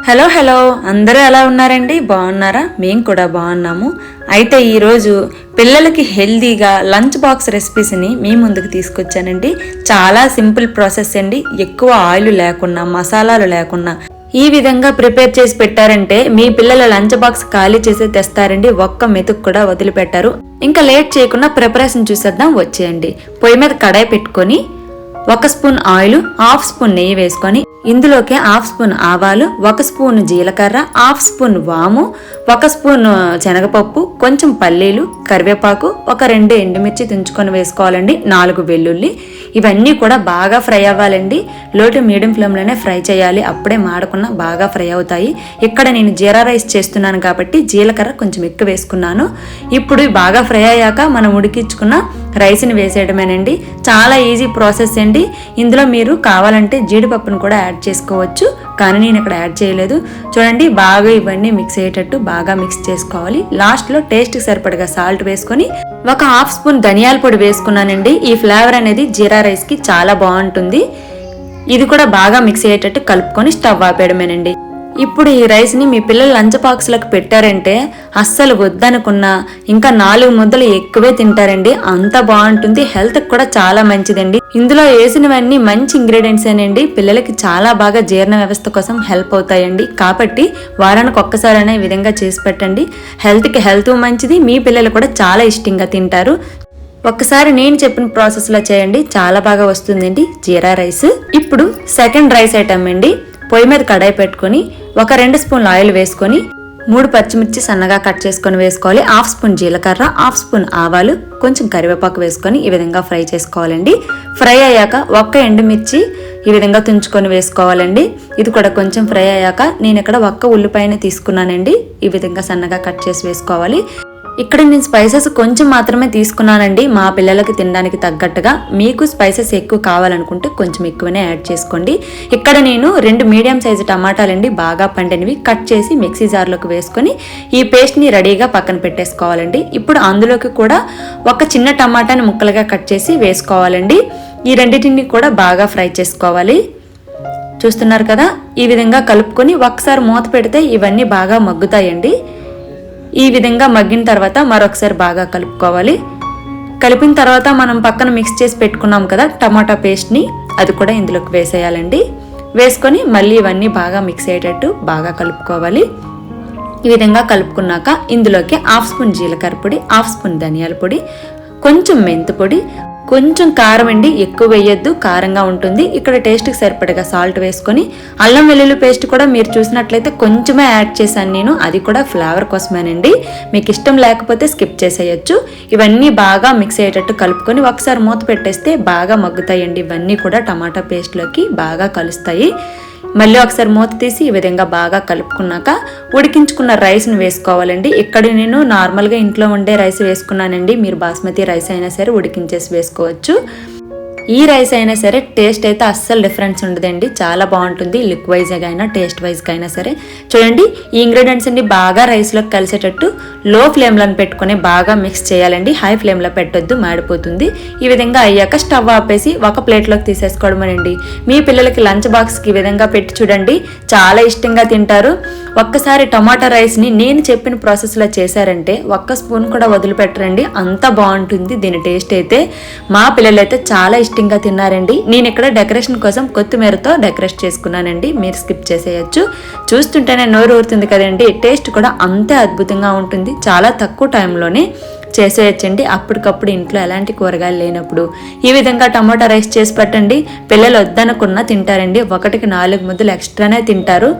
Hello అందరూ ఎలా ఉన్నారండి? బాగున్నారా? మేము కూడా బాగున్నాము. అయితే ఈరోజు పిల్లలకి హెల్దీగా లంచ్ బాక్స్ రెసిపీస్ని మీ ముందుకు తీసుకొచ్చానండి. చాలా సింపుల్ ప్రాసెస్ అండి. ఎక్కువ ఆయిల్ లేకుండా, మసాలాలు లేకుండా ఈ విధంగా ప్రిపేర్ చేసి పెట్టారంటే మీ పిల్లల లంచ్ బాక్స్ ఖాళీ చేసి తెస్తారండి. ఒక్క మెతుకు కూడా వదిలిపెట్టారు. ఇంకా లేట్ చేయకుండా ప్రిపరేషన్ చూసేద్దాం, వచ్చేయండి. పొయ్యి మీద కడాయి పెట్టుకొని 1 స్పూన్ ఆయిల్, 1/2 స్పూన్ నెయ్యి వేసుకొని ఇందులోకి 1/2 స్పూన్ ఆవాలు, 1 స్పూన్ జీలకర్ర, 1/2 స్పూన్ వాము, 1 స్పూన్ శనగపప్పు, కొంచెం పల్లీలు, కరివేపాకు, 2 ఎండుమిర్చి తుంచుకొని వేసుకోవాలండి, 4 వెల్లుల్లి. ఇవన్నీ కూడా బాగా ఫ్రై అవ్వాలండి. లో టు మీడియం ఫ్లేమ్లోనే ఫ్రై చేయాలి, అప్పుడే మాడకుండా బాగా ఫ్రై అవుతాయి. ఇక్కడ నేను జీరా రైస్ చేస్తున్నాను కాబట్టి జీలకర్ర కొంచెం ఎక్కువ వేసుకున్నాను. ఇప్పుడు బాగా ఫ్రై అయ్యాక మనం ఉడికించుకున్న రైస్ని వేసేయడమేనండి. చాలా ఈజీ ప్రాసెస్ అండి. ఇందులో మీరు కావాలంటే జీడిపప్పును కూడా యాడ్ చేసుకోవచ్చు, కానీ నేను ఇక్కడ యాడ్ చేయలేదు. చూడండి, బాగా ఇవన్నీ మిక్స్ అయ్యేటట్టు బాగా మిక్స్ చేసుకోవాలి. లాస్ట్లో టేస్ట్కి సరిపడగా సాల్ట్ వేసుకొని 1/2 స్పూన్ ధనియాల పొడి వేసుకున్నానండి. ఈ ఫ్లేవర్ అనేది జీరా రైస్కి చాలా బాగుంటుంది. ఇది కూడా బాగా మిక్స్ అయ్యేటట్టు కలుపుకొని స్టవ్ ఆపేయడమేనండి. ఇప్పుడు ఈ రైస్ని మీ పిల్లల లంచ్ బాక్స్లకు పెట్టారంటే అస్సలు వద్దనుకున్నా ఇంకా 4 ముద్దలు ఎక్కువే తింటారండి. అంత బాగుంటుంది, హెల్త్కి కూడా చాలా మంచిదండి. ఇందులో వేసినవన్నీ మంచి ఇంగ్రీడియంట్స్ ఏనండి. పిల్లలకి చాలా బాగా జీర్ణ వ్యవస్థ కోసం హెల్ప్ అవుతాయండి. కాబట్టి వారానికి ఒక్కసారైనా ఈ విధంగా చేసి పెట్టండి. హెల్త్కి హెల్త్ మంచిది, మీ పిల్లలు కూడా చాలా ఇష్టంగా తింటారు. ఒక్కసారి నేను చెప్పిన ప్రాసెస్లో చేయండి, చాలా బాగా వస్తుందండి జీరా రైస్. ఇప్పుడు సెకండ్ రైస్ ఐటమ్ అండి. పొయ్యి మీద కడాయి పెట్టుకొని 2 స్పూన్ల ఆయిల్ వేసుకొని 3 పచ్చిమిర్చి సన్నగా కట్ చేసుకొని వేసుకోవాలి. 1/2 స్పూన్ జీలకర్ర, 1/2 స్పూన్ ఆవాలు, కొంచెం కరివేపాకు వేసుకొని ఈ విధంగా ఫ్రై చేసుకోవాలండి. ఫ్రై అయ్యాక 1 ఎండుమిర్చి ఈ విధంగా తుంచుకొని వేసుకోవాలండి. ఇది కూడా కొంచెం ఫ్రై అయ్యాక నేను ఇక్కడ 1 ఉల్లిపాయని తీసుకున్నానండి. ఈ విధంగా సన్నగా కట్ చేసి వేసుకోవాలి. ఇక్కడ నేను స్పైసెస్ కొంచెం మాత్రమే తీసుకున్నానండి, మా పిల్లలకి తినడానికి తగ్గట్టుగా. మీకు స్పైసెస్ ఎక్కువ కావాలనుకుంటే కొంచెం ఎక్కువనే యాడ్ చేసుకోండి. ఇక్కడ నేను 2 మీడియం సైజు టమాటాలండి, బాగా పండినవి, కట్ చేసి మిక్సీ జార్లోకి వేసుకొని ఈ పేస్ట్ని రెడీగా పక్కన పెట్టేసుకోవాలండి. ఇప్పుడు అందులోకి కూడా 1 చిన్న టమాటాని ముక్కలుగా కట్ చేసి వేసుకోవాలండి. ఈ రెండింటిని కూడా బాగా ఫ్రై చేసుకోవాలి. చూస్తున్నారు కదా, ఈ విధంగా కలుపుకొని ఒకసారి మూత పెడితే ఇవన్నీ బాగా మగ్గుతాయండి. ఈ విధంగా మగ్గిన తర్వాత మరొకసారి బాగా కలుపుకోవాలి. కలిపిన తర్వాత మనం పక్కన మిక్స్ చేసి పెట్టుకున్నాం కదా టమాటా పేస్ట్ని, అది కూడా ఇందులోకి వేసేయాలండి. వేసుకొని మళ్ళీ ఇవన్నీ బాగా మిక్స్ అయ్యేటట్టు బాగా కలుపుకోవాలి. ఈ విధంగా కలుపుకున్నాక ఇందులోకి 1/2 స్పూన్ జీలకర్ర పొడి, 1/2 స్పూన్ ధనియాల పొడి, కొంచెం మెంతు పొడి, కొంచెం కారం అండి, ఎక్కువ వేయొద్దు, కారంగా ఉంటుంది. ఇక్కడ టేస్ట్కి సరిపడగా సాల్ట్ వేసుకొని అల్లం వెల్లుల్లి పేస్ట్ కూడా మీరు చూసినట్లయితే కొంచెమే యాడ్ చేశాను నేను, అది కూడా ఫ్లేవర్ కోసమేనండి. మీకు ఇష్టం లేకపోతే స్కిప్ చేసేయచ్చు. ఇవన్నీ బాగా మిక్స్ అయ్యేటట్టు కలుపుకొని ఒకసారి మూత పెట్టేస్తే బాగా మగ్గుతాయండి. ఇవన్నీ కూడా టమాటా పేస్ట్లోకి బాగా కలుస్తాయి. మళ్ళీ ఒకసారి మూత తీసి ఈ విధంగా బాగా కలుపుకున్నాక ఉడికించుకున్న రైస్ని వేసుకోవాలండి. ఇక్కడ నేను నార్మల్గా ఇంట్లో ఉండే రైస్ వేసుకున్నానండి, మీరు బాస్మతి రైస్ అయినా సరే ఉడికించేసి వేసుకోవచ్చు. ఈ రైస్ అయినా సరే టేస్ట్ అయితే అస్సలు డిఫరెన్స్ ఉండదండి, చాలా బాగుంటుంది. లుక్ వైజ్గా అయినా టేస్ట్ వైజ్గా అయినా సరే. చూడండి, ఈ ఇంగ్రీడియంట్స్ అన్ని బాగా రైస్లోకి కలిసేటట్టు లో ఫ్లేమ్లో పెట్టుకొని బాగా మిక్స్ చేయాలండి. హై ఫ్లేమ్లో పెట్టొద్దు, మాడిపోతుంది. ఈ విధంగా అయ్యాక స్టవ్ ఆపేసి 1 ప్లేట్లోకి తీసేసుకోవడమేనండి. మీ పిల్లలకి లంచ్ బాక్స్కి ఈ విధంగా పెట్టి చూడండి, చాలా ఇష్టంగా తింటారు. ఒక్కసారి టమాటా రైస్ని నేను చెప్పిన ప్రాసెస్లో చేశారంటే 1 స్పూన్ కూడా వదిలిపెట్టరండి, అంత బాగుంటుంది దీని టేస్ట్ అయితే. మా పిల్లలైతే చాలా ఇష్టంగా తిన్నారండి. నేను ఇక్కడ డెకరేషన్ కోసం కొత్తిమీరతో డెకరేట్ చేసుకున్నానండి, మీరు స్కిప్ చేసేయచ్చు. చూస్తుంటేనే నోరు ఊరుతుంది కదండి. టేస్ట్ కూడా అంతే అద్భుతంగా ఉంటుంది. చాలా తక్కువ టైంలోనే చేసేయచ్చండి. అప్పటికప్పుడు ఇంట్లో ఎలాంటి కూరగాయలు లేనప్పుడు ఈ విధంగా టమాటా రైస్ చేసి పెట్టండి, పిల్లలు వద్దనుకున్నా తింటారండి. 1కి 4 ముద్దలు ఎక్స్ట్రానే తింటారు.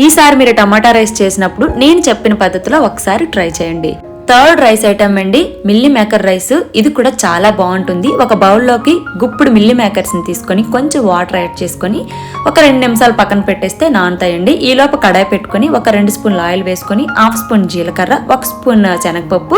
ఈసారి మీరు టమాటా రైస్ చేసినప్పుడు నేను చెప్పిన పద్ధతిలో ఒకసారి ట్రై చేయండి. థర్డ్ రైస్ ఐటమ్ అండి, మిల్లీ మేకర్ రైస్. ఇది కూడా చాలా బాగుంటుంది. ఒక బౌల్లోకి గుప్పుడు మిల్లీ మేకర్స్ని తీసుకొని కొంచెం వాటర్ యాడ్ చేసుకొని 2 నిమిషాలు పక్కన పెట్టేస్తే నానుతాయండి. ఈలోపు కడాయి పెట్టుకొని 2 స్పూన్ల ఆయిల్ వేసుకొని 1/2 స్పూన్ జీలకర్ర, 1 స్పూన్ శనగపప్పు,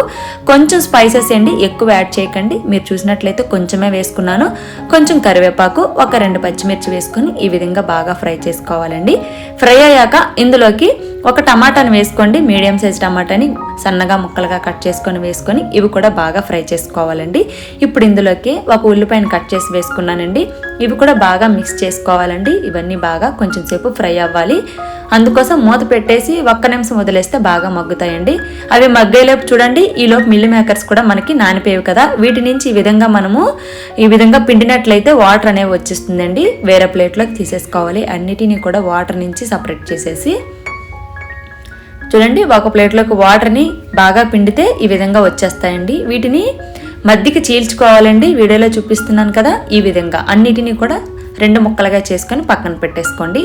కొంచెం స్పైసెస్ అండి, ఎక్కువ యాడ్ చేయకండి. మీరు చూసినట్లయితే కొంచెమే వేసుకున్నాను. కొంచెం కరివేపాకు, 2 పచ్చిమిర్చి వేసుకొని ఈ విధంగా బాగా ఫ్రై చేసుకోవాలండి. ఫ్రై అయ్యాక ఇందులోకి 1 టమాటాని వేసుకోండి. మీడియం సైజ్ టమాటాని సన్నగా ముక్కలుగా కట్ చేసుకొని వేసుకొని ఇవి కూడా బాగా ఫ్రై చేసుకోవాలండి. ఇప్పుడు ఇందులోకి 1 ఉల్లిపాయను కట్ చేసి వేసుకున్నానండి. ఇవి కూడా బాగా మిక్స్ చేసుకోవాలండి. ఇవన్నీ బాగా కొంచెం సేపు ఫ్రై అవ్వాలి. అందుకోసం మూత పెట్టేసి 1 నిమిషం వదిలేస్తే బాగా మగ్గుతాయండి. అవి మగ్గేలోపు చూడండి, ఈలోపు మిల్లీ మేకర్స్ కూడా మనకి నానిపోయేవి కదా, వీటి నుంచి ఈ విధంగా పిండినట్లయితే వాటర్ అనేవి వచ్చేస్తుందండి. వేరే ప్లేట్లోకి తీసేసుకోవాలి. అన్నిటినీ కూడా వాటర్ నుంచి సపరేట్ చేసేసి చూడండి, ఒక ప్లేట్లోకి వాటర్ని బాగా పిండితే ఈ విధంగా వచ్చేస్తాయండి. వీటిని మధ్యకి చీల్చుకోవాలండి. వీడియోలో చూపిస్తున్నాను కదా, ఈ విధంగా అన్నిటినీ కూడా 2 ముక్కలుగా చేసుకొని పక్కన పెట్టేసుకోండి.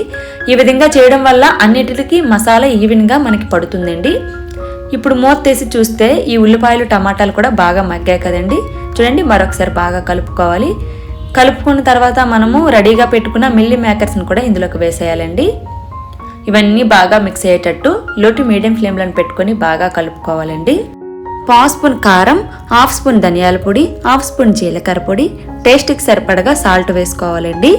ఈ విధంగా చేయడం వల్ల అన్నిటికీ మసాలా ఈవెన్గా మనకి పడుతుందండి. ఇప్పుడు మూత తీసి చూస్తే ఈ ఉల్లిపాయలు టమాటాలు కూడా బాగా మగ్గాయి కదండి. చూడండి, మరొకసారి బాగా కలుపుకోవాలి. కలుపుకున్న తర్వాత మనము రెడీగా పెట్టుకున్న మిల్లీ మేకర్స్ని కూడా ఇందులోకి వేసేయాలండి. ఇవన్నీ బాగా మిక్స్ అయ్యేటట్టు లో టు మీడియం ఫ్లేమ్లను పెట్టుకొని బాగా కలుపుకోవాలండి. 1 స్పూన్ కారం, 1/2 స్పూన్ ధనియాల పొడి, 1/2 స్పూన్ జీలకర్ర పొడి, టేస్ట్కి సరిపడగా సాల్ట్ వేసుకోవాలండి.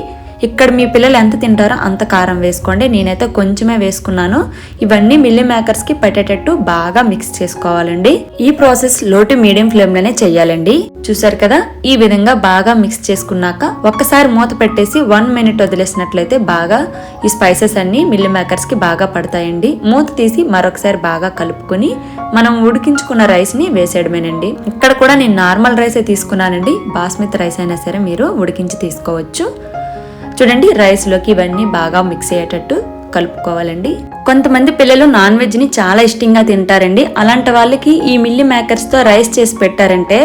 ఇక్కడ మీ పిల్లలు ఎంత తింటారో అంత కారం వేసుకోండి. నేనైతే కొంచెమే వేసుకున్నాను. ఇవన్నీ మిల్లీ మేకర్స్కి పట్టేటట్టు బాగా మిక్స్ చేసుకోవాలండి. ఈ ప్రాసెస్ లో టు మీడియం ఫ్లేమ్లోనే చేయాలండి. చూసారు కదా, ఈ విధంగా బాగా మిక్స్ చేసుకున్నాక ఒక్కసారి మూత పెట్టేసి 1 మినిట్ వదిలేసినట్లయితే బాగా ఈ స్పైసెస్ అన్ని మిల్లీ మేకర్స్కి బాగా పడతాయండి. మూత తీసి మరొకసారి బాగా కలుపుకొని మనం ఉడికించుకున్న రైస్ని వేసేయడమేనండి. ఇక్కడ కూడా నేను నార్మల్ రైసే తీసుకున్నానండి. బాస్మతి రైస్ అయినా సరే మీరు ఉడికించి తీసుకోవచ్చు. చూడండి, రైస్లోకి ఇవన్నీ బాగా మిక్స్ అయ్యేటట్టు కలుపుకోవాలండి. కొంతమంది పిల్లలు నాన్ వెజ్ని చాలా ఇష్టంగా తింటారండి. అలాంటి వాళ్ళకి ఈ మిల్లీ మేకర్స్తో రైస్ చేసి పెట్టారంటే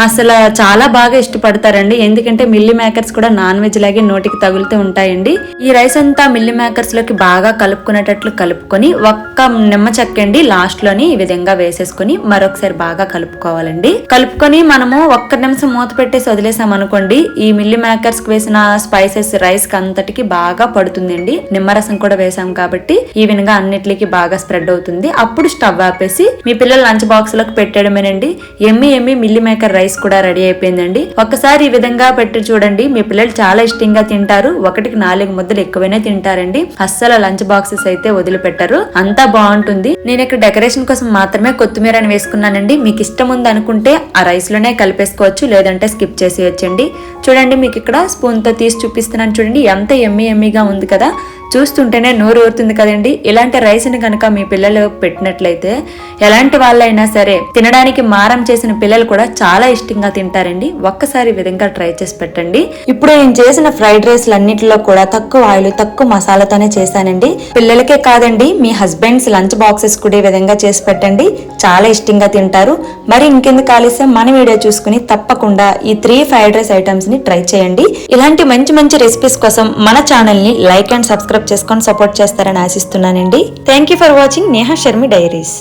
అసలు చాలా బాగా ఇష్టపడతారండి. ఎందుకంటే మిల్లీ మేకర్స్ కూడా నాన్ వెజ్ లాగే నోటికి తగులుతూ ఉంటాయండి. ఈ రైస్ అంతా మిల్లీ మేకర్స్లోకి బాగా కలుపుకునేటట్లు కలుపుకొని 1 నిమ్మ చెక్కండి లాస్ట్లోని ఈ విధంగా వేసేసుకొని మరొకసారి బాగా కలుపుకోవాలండి. కలుపుకొని మనము 1 నిమిషం మూత పెట్టేసి వదిలేసాం అనుకోండి, ఈ మిల్లీ మేకర్స్కి వేసిన స్పైసెస్ రైస్కి అంతటికి బాగా పడుతుందండి. నిమ్మరసం కూడా వేసాం కాబట్టి ఈవెన్ గా అన్నిటికి బాగా స్ప్రెడ్ అవుతుంది. అప్పుడు స్టవ్ ఆపేసి మీ పిల్లల లంచ్ బాక్స్ లోకి పెట్టడమేనండి. ఎమ్మి మిల్లీ మేకర్ రైస్ కూడా రెడీ అయిపోయిందండి. ఒక్కసారి ఈ విధంగా పెట్టి చూడండి, మీ పిల్లలు చాలా ఇష్టంగా తింటారు. 1కి 4 ముద్దలు ఎక్కువనే తింటారండి. అస్సలు లంచ్ బాక్సెస్ అయితే వదిలిపెట్టరు. అంతా బాగుంటుంది. నేను ఇక్కడ డెకరేషన్ కోసం మాత్రమే కొత్తిమీరని వేసుకున్నానండి. మీకు ఇష్టం ఉంది అనుకుంటే ఆ రైస్ లోనే కలిపేసుకోవచ్చు, లేదంటే స్కిప్ చేసేయచ్చండి. చూడండి, మీకు ఇక్కడ స్పూన్ తో తీసి చూపిస్తున్నాను. చూడండి, ఎంత ఎమ్మిగా ఉంది కదా, చూస్తుంటేనే నోరు ఊరుతుంది కదండి. ఇలాంటి రైస్ని కనుక మీ పిల్లలు పెట్టినట్లయితే ఎలాంటి వాళ్ళైనా సరే తినడానికి మారం చేసిన పిల్లలు కూడా చాలా ఇష్టంగా తింటారండి. ఒక్కసారి ఈ విధంగా ట్రై చేసి పెట్టండి. ఇప్పుడు నేను చేసిన ఫ్రైడ్ రైస్లు అన్నిటిలో కూడా తక్కువ ఆయిల్ తక్కువ మసాలాతోనే చేశానండి. పిల్లలకే కాదండి, మీ హస్బెండ్స్ లంచ్ బాక్సెస్ కూడా ఈ విధంగా చేసి పెట్టండి, చాలా ఇష్టంగా తింటారు. మరి ఇంకెందుకు ఆలస్యం, మన వీడియో చూసుకుని తప్పకుండా ఈ 3 ఫ్రైడ్ రైస్ ఐటమ్స్ ని ట్రై చేయండి. ఇలాంటి మంచి రెసిపీస్ కోసం మన ఛానల్ ని లైక్ అండ్ సబ్స్క్రైబ్ చేసుకొని సపోర్ట్ చేస్తారని ఆశిస్తున్నానండి. Thank you for watching Neha Sharmi diaries.